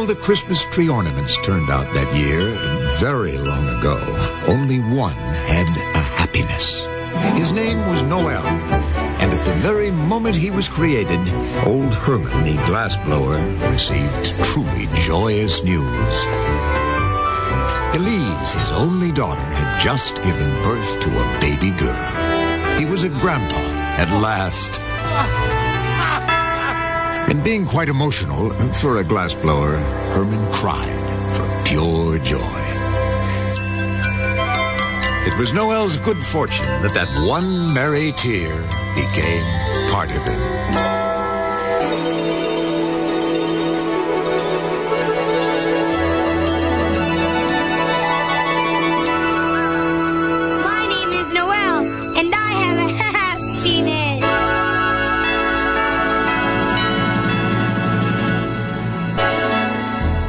all the Christmas tree ornaments turned out that year, very long ago, only one had a happiness. His name was Noel, and at the very moment he was created, old Herman, the glassblower, received truly joyous news. Elise, his only daughter, had just given birth to a baby girl. He was a grandpa at last. And being quite emotional for a glassblower, Herman cried for pure joy. It was Noel's good fortune that one merry tear became part of him. My name is Noel, and I have a happiness.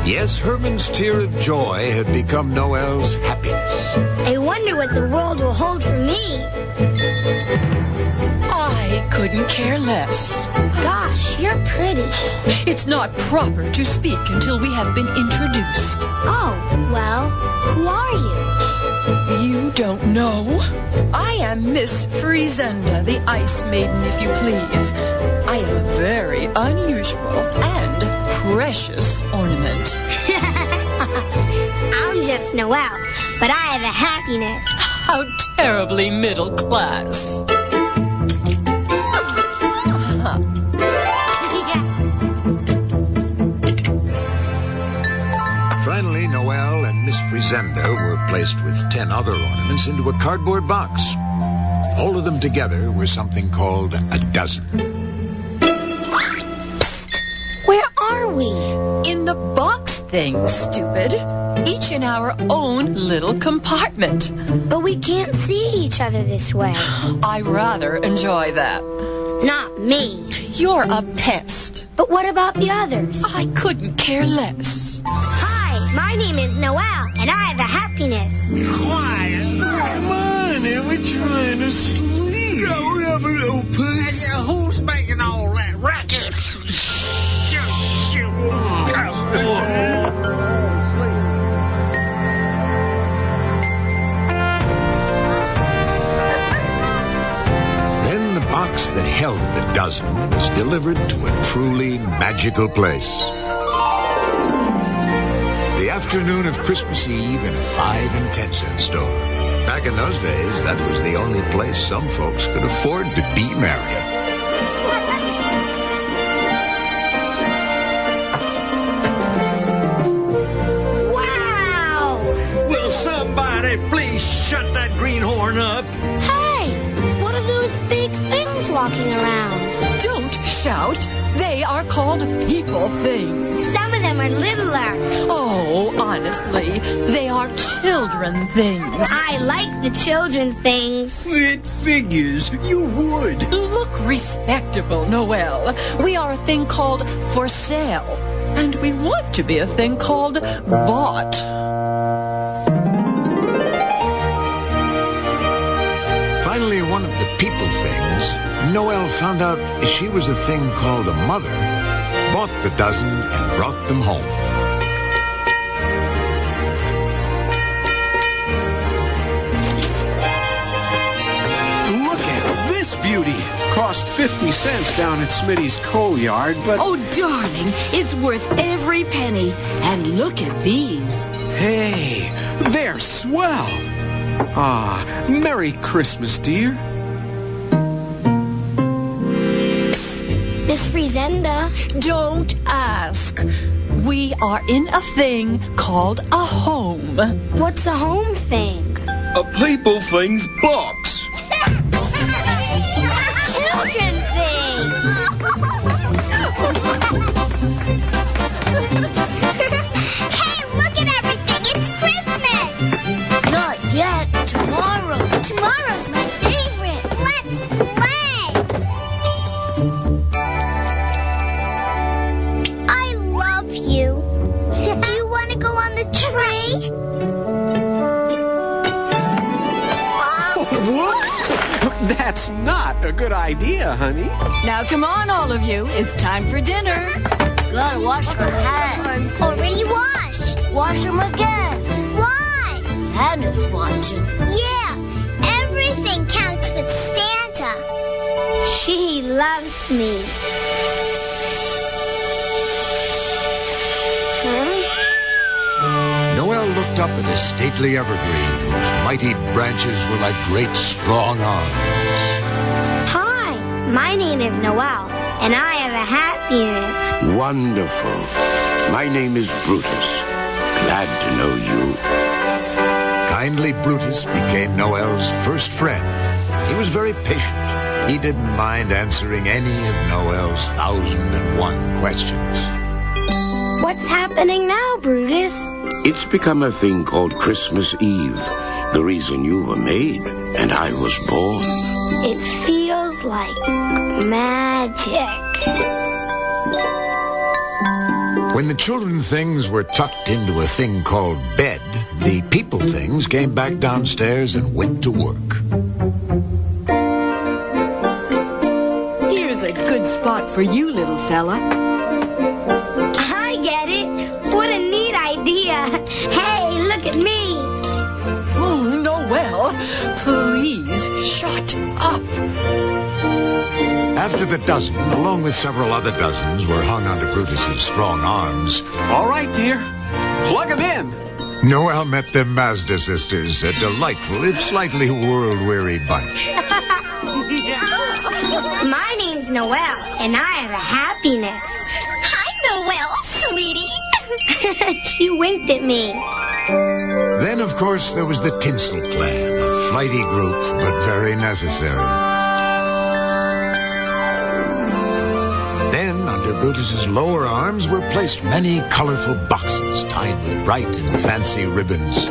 Yes, Herman's tear of joy had become Noel's happiness. I wonder what the world will hold for me. I couldn't care less. Gosh, you're pretty. It's not proper to speak until we have been introduced. Oh, well, who are you? You don't know? I am Miss Friesenda, the Ice Maiden, if you please. I am a very unusual and precious ornament. I'm just Noel, but I have a happiness. How terribly middle class. Finally, Noel and Miss Friesenda were placed with 10 other ornaments into a cardboard box. All of them together were something called a dozen. Psst! Where are we? In the box thing, stupid. Each in our own little compartment. But we can't see each other this way. I rather enjoy that. Not me. You're a pest. But what about the others? I couldn't care less. Hi, my name is Noel, and I have a happiness. Quiet. Come on, we're trying to sleep. Go have a little peace. Who's making all that racket? Then the box that held the dozen was delivered to a truly magical place. The afternoon of Christmas Eve in a 5 and 10 cent store. Back in those days, that was the only place some folks could afford to be merry. Wow! Will somebody please shut that greenhorn up? Hey, what are those big things walking around? Don't shout. They are called people things. Some of them are littler. Oh, honestly, they are children things. I like the children things. It figures. You would. Look respectable, Noel. We are a thing called for sale. And we want to be a thing called bought. Finally, one of the people things, Noel found out she was a thing called a mother, bought the dozen and brought them home. Look at this beauty. Cost 50 cents down at Smitty's coal yard, but... Oh, darling, it's worth every penny. And look at these. Hey, they're swell. Ah, Merry Christmas, dear. Psst, Miss Friesenda. Don't ask. We are in a thing called a home. What's a home thing? A people thing's box. Children thing. Hey, look at everything. It's Christmas. Not yet. Tomorrow. Tomorrow's my favorite. Let's play. I love you. Do you want to go on the tree? Whoops! That's not a good idea, honey. Now, come on, all of you. It's time for dinner. gotta wash her hands. Already washed. Wash them again. Why? Santa's watching. Yeah, everything counts with Santa. She loves me. Noel looked up at a stately evergreen whose mighty branches were like great strong arms. Hi, my name is Noel, and I have a happiness. Wonderful. My name is Brutus. Glad to know you. Kindly Brutus became Noel's first friend. He was very patient. He didn't mind answering any of Noel's 1,001 questions. What's happening now, Brutus? It's become a thing called Christmas Eve. The reason you were made and I was born. It feels like magic. When the children things were tucked into a thing called bed, the people things came back downstairs and went to work. Here's a good spot for you, little fella. I get it. What a neat idea. Hey, look at me. Oh, Noel, please shut up. After the dozen, along with several other dozens, were hung onto Brutus's strong arms, All right, dear. Plug him in. Noel met the Mazda sisters, a delightful, if slightly world-weary bunch. My name's Noel, and I have a happiness. Hi, Noel, sweetie. She winked at me. Then, of course, there was the Tinsel Clan, a flighty group, but very necessary. Then, under Brutus's lower arms were placed many colorful boxes tied with bright and fancy ribbons.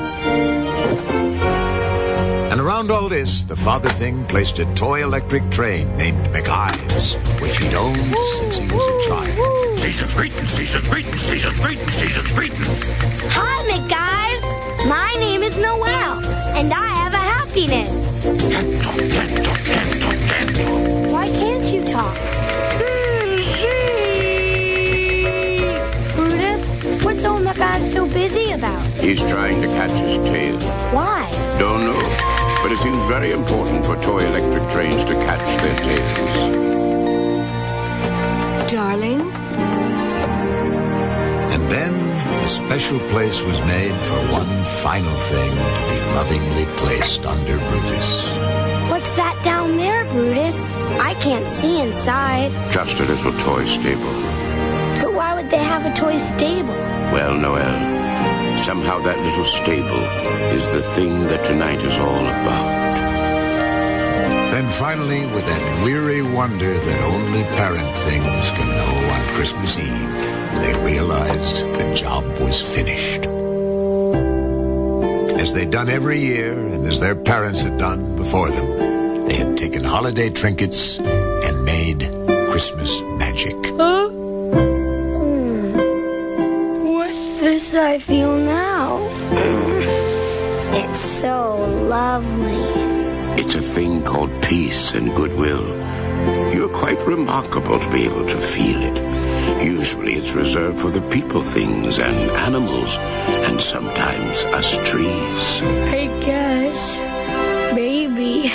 And around all this, the father thing placed a toy electric train named McIves, which he'd owned since he was a child. Season's greeting, season's greeting, season's greeting, season's greeting. Hi, McGives. My name is Noel, and I have a happiness. Can't talk, can't talk, can't talk, can't talk. Why can't you talk? Brutus, what's old McGives so busy about? He's trying to catch his tail. Why? Don't know, but it seems very important for toy electric trains to catch their tails. Darling? And then a special place was made for one final thing to be lovingly placed under Brutus. What's that down there, Brutus? I can't see inside. Just a little toy stable. But why would they have a toy stable? Well, Noel, somehow that little stable is the thing that tonight is all about. Then finally, with that weary wonder that only parent things can know on Christmas Eve, they realized the job was finished. As they'd done every year, and as their parents had done before them, they had taken holiday trinkets and made Christmas magic. What's this I feel now? It's so lovely. It's a thing called peace and goodwill. You're quite remarkable to be able to feel it. Usually it's reserved for the people things and animals, and sometimes us trees. I guess maybe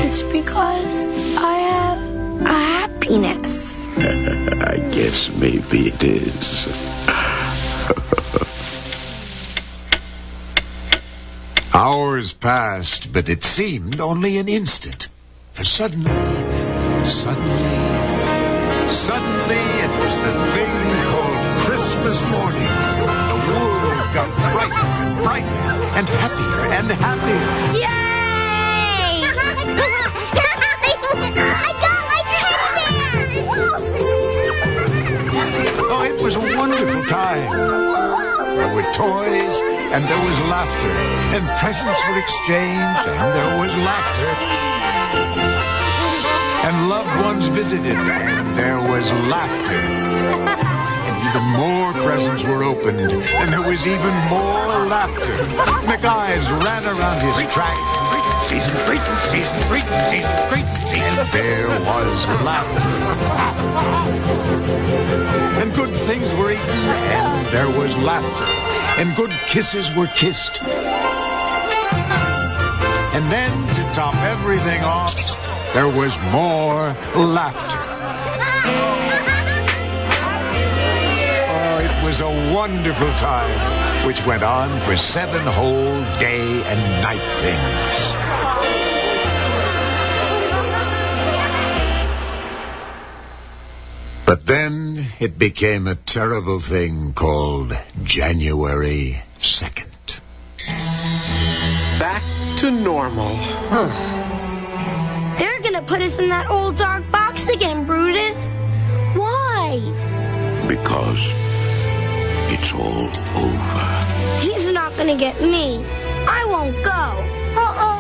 it's because I have a happiness. I guess maybe it is. Hours passed, but it seemed only an instant. For suddenly, it was the thing called Christmas morning. The world got brighter and brighter, and happier and happier. Yay! I got my teddy bear! Oh, it was a wonderful time. There were toys, and there was laughter, and presents were exchanged, and there was laughter. And loved ones visited, and there was laughter. And even more presents were opened, and there was even more laughter. McIves ran around his track. Season's greeting, season's greeting, season's greeting, season's There was laughter. and good things were eaten, and there was laughter, and good kisses were kissed. And then, to top everything off, there was more laughter. Oh, it was a wonderful time, which went on for 7 whole day and night things. But then it became a terrible thing called January 2nd. Back to normal. They're gonna put us in that old dark box again, Brutus. Why? Because it's all over. He's not gonna get me. I won't go. Uh-oh.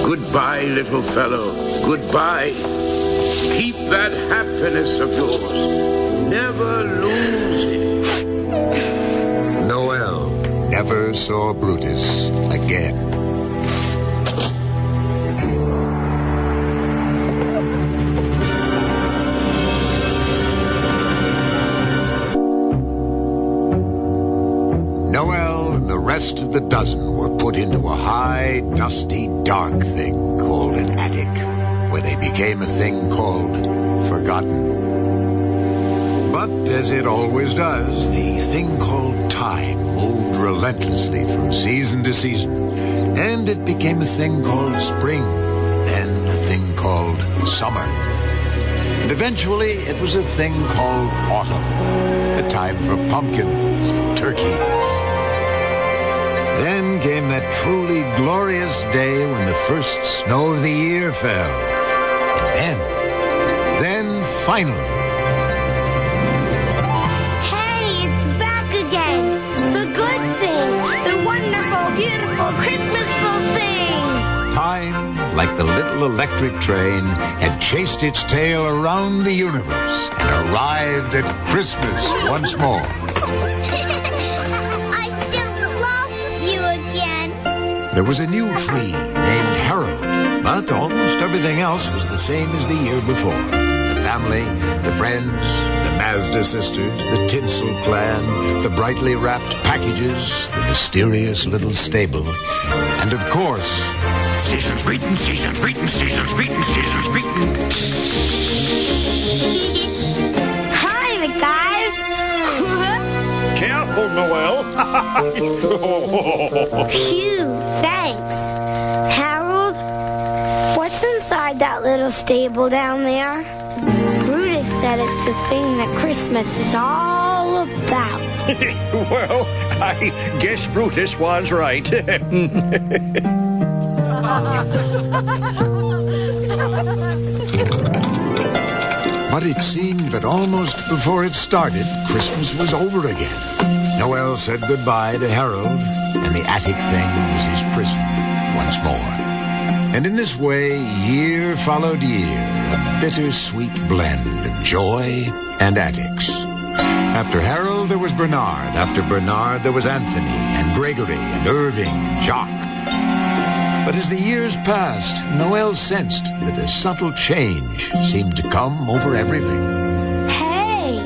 Goodbye, little fellow. Goodbye. Keep that happiness of yours. Never lose it. Noel never saw Brutus again. Noel and the rest of the dozen were put into a high, dusty, dark thing called an attic, where they became a thing called forgotten. But as it always does, the thing called time moved relentlessly from season to season, and it became a thing called spring, then a thing called summer. And eventually it was a thing called autumn, a time for pumpkins and turkeys. Then came that truly glorious day when the first snow of the year fell. And then finally... Hey, it's back again. The good thing. The wonderful, beautiful, Christmasful thing. Time, like the little electric train, had chased its tail around the universe and arrived at Christmas once more. There was a new tree named Harold, but almost everything else was the same as the year before. The family, the friends, the Mazda sisters, the tinsel clan, the brightly wrapped packages, the mysterious little stable, and of course... Season's greeting, season's greeting, season's greeting, season's greeting. Hi, guys. Careful, Noel. Phew, thanks. Harold, what's inside that little stable down there? Brutus said it's the thing that Christmas is all about. Well, I guess Brutus was right. But it seemed that almost before it started, Christmas was over again. Noel said goodbye to Harold, and the attic thing was his prison once more. And in this way, year followed year, a bittersweet blend of joy and attics. After Harold, there was Bernard. After Bernard, there was Anthony, and Gregory, and Irving, and Jock. But as the years passed, Noel sensed that a subtle change seemed to come over everything. Hey,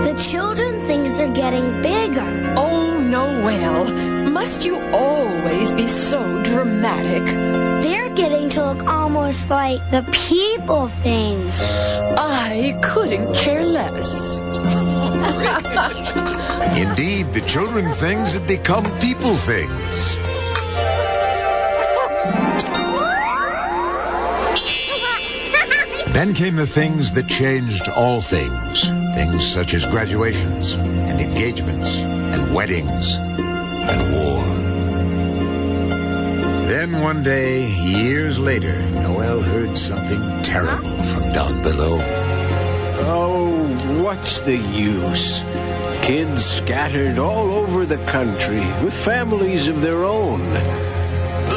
the children things are getting bigger. Oh, Noel, must you always be so dramatic? They're getting to look almost like the people things. I couldn't care less. Indeed, the children things had become people things. Then came the things that changed all things. Things such as graduations, and engagements, and weddings, and war. Then one day, years later, Noel heard something terrible from down below. Oh, what's the use? Kids scattered all over the country with families of their own.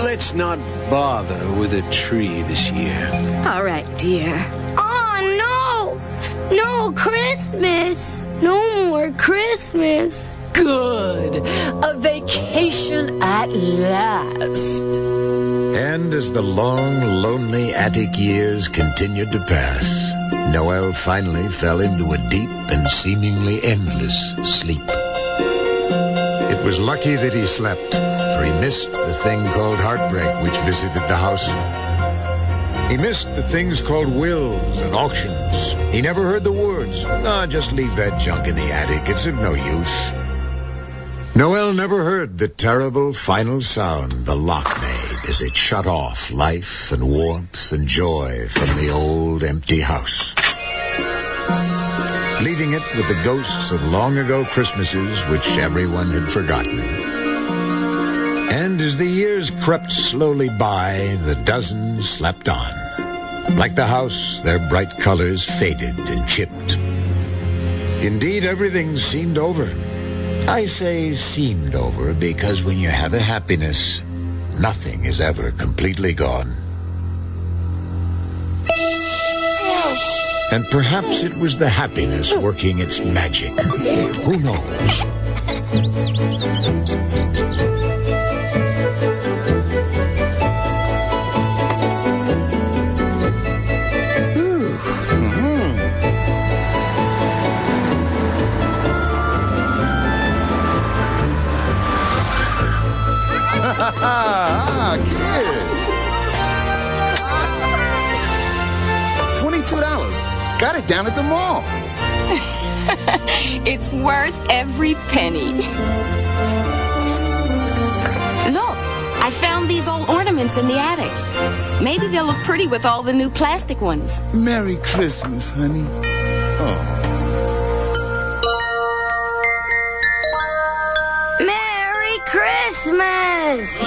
Let's not bother with a tree this year. All right, dear. Oh, no! No Christmas! No more Christmas! Good. A vacation at last. And as the long, lonely attic years continued to pass, Noel finally fell into a deep and seemingly endless sleep. It was lucky that he slept, for he missed the thing called heartbreak which visited the house. He missed the things called wills and auctions. He never heard the words, just leave that junk in the attic, it's of no use. Noel never heard the terrible final sound the lock made as it shut off life and warmth and joy from the old empty house, leaving it with the ghosts of long-ago Christmases which everyone had forgotten. And as the years crept slowly by, the dozen slept on. Like the house, their bright colors faded and chipped. Indeed, everything seemed over. I say seemed over because when you have a happiness, nothing is ever completely gone. And perhaps it was the happiness working its magic. Who knows? Kids! $22. Got it down at the mall. It's worth every penny. Look, I found these old ornaments in the attic. Maybe they'll look pretty with all the new plastic ones. Merry Christmas, honey. Oh. Merry Christmas!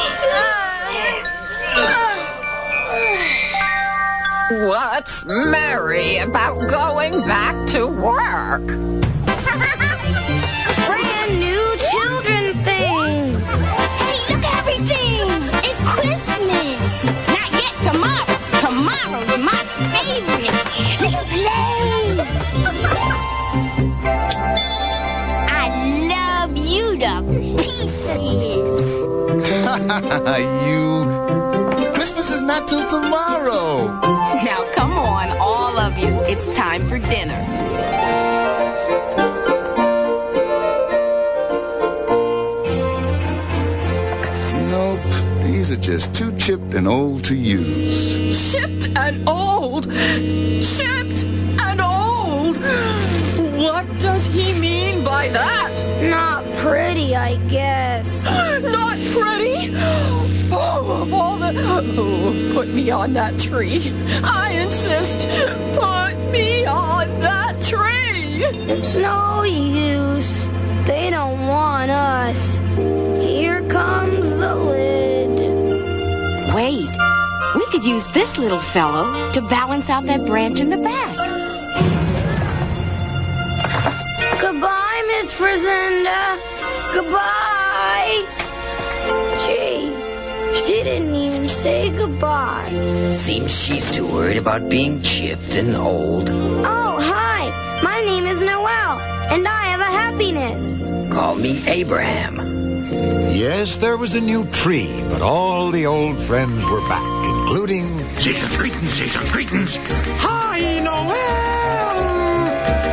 What's merry about going back to work? Brand new children things! Hey, look at everything! It's Christmas! Not yet, tomorrow. Tomorrow's my favorite. Let's play! I love you to pieces! Christmas is not till tomorrow. Now, come on, all of you. It's time for dinner. Nope, these are just too chipped and old to use. Chipped and old! Chipped and old! What does he mean by that? Not pretty, I guess. Not pretty? Oh, of all the... Oh, put me on that tree. I insist. Put me on that tree. It's no use. They don't want us. Here comes the lid. Wait, we could use this little fellow to balance out that branch in the back. Goodbye, Miss Frizenda. Goodbye. She didn't even say goodbye. Seems she's too worried about being chipped and old. Oh, hi. My name is Noel, and I have a happiness. Call me Abraham. Yes, there was a new tree, but all the old friends were back, including... Season's greetings, season's greetings. Hi, Noel!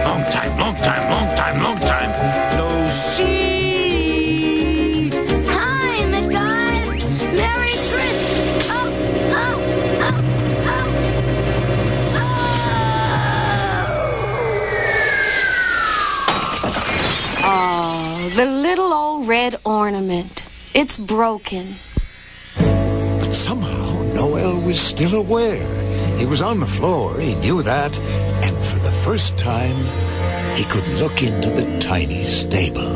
Long time, long time, long time, long time. No see. Hi, Miss Guys. Merry Christmas. Oh, the little old red ornament. It's broken. But somehow Noel was still aware. He was on the floor, he knew that, and for the first time, he could look into the tiny stable.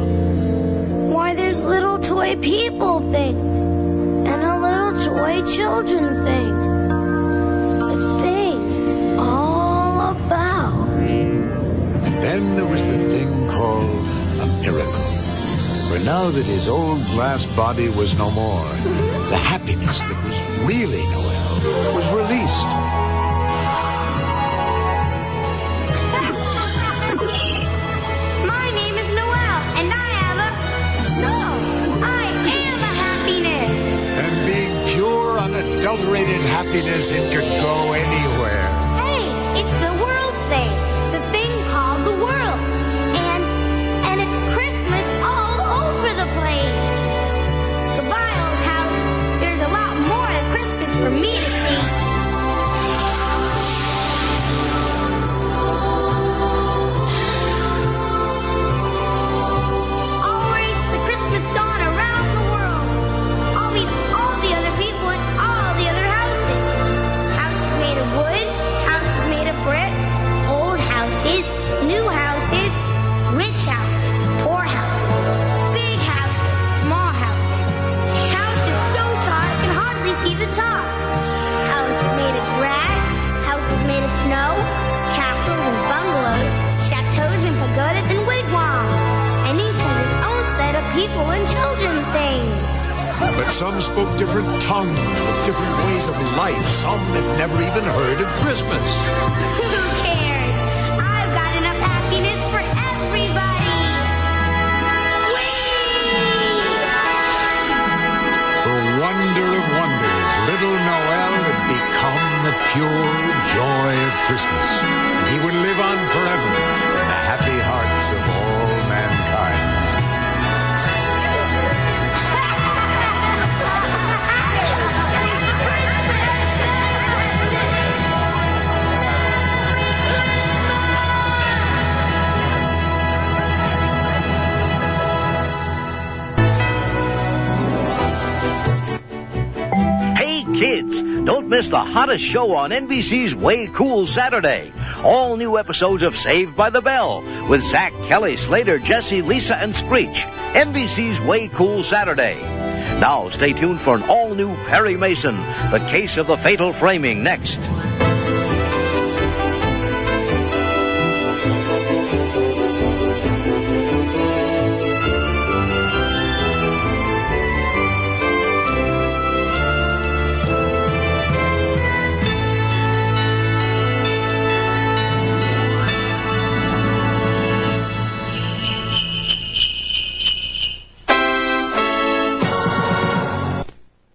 Why, there's little toy people things, and a little toy children thing. The thing's all about. And then there was the thing called a miracle. For now that his old glass body was no more, the happiness that was really Noel was released. My name is Noel, and I am a happiness. And being pure on a unadulterated happiness and could go anywhere. Hey, it's the world thing. The thing called the world. And it's Christmas all over the place. Goodbye, old house. There's a lot more of Christmas for me to see. I'll race the Christmas dawn around the world. I'll meet all the other people in all the other houses. Houses made of wood, houses made of brick, old houses, new houses, rich houses, poor houses, big houses, small houses. Houses so tall I can hardly see the top. Houses made of grass, houses made of snow, castles and bungalows, chateaus and pagodas and wigwams. And each has its own set of people and children things. But some spoke different tongues with different ways of life. Some had never even heard of Christmas. Who cares? I've got enough happiness for everybody. Whee! For wonder of wonders, little Noel had become the pure joy of Christmas. He would live on forever in the happy hearts of all mankind. Hey kids, don't miss the hottest show on NBC's Way Cool Saturday. All new episodes of Saved by the Bell with Zach, Kelly, Slater, Jesse, Lisa, and Screech. NBC's Way Cool Saturday. Now stay tuned for an all-new Perry Mason, The Case of the Fatal Framing, next.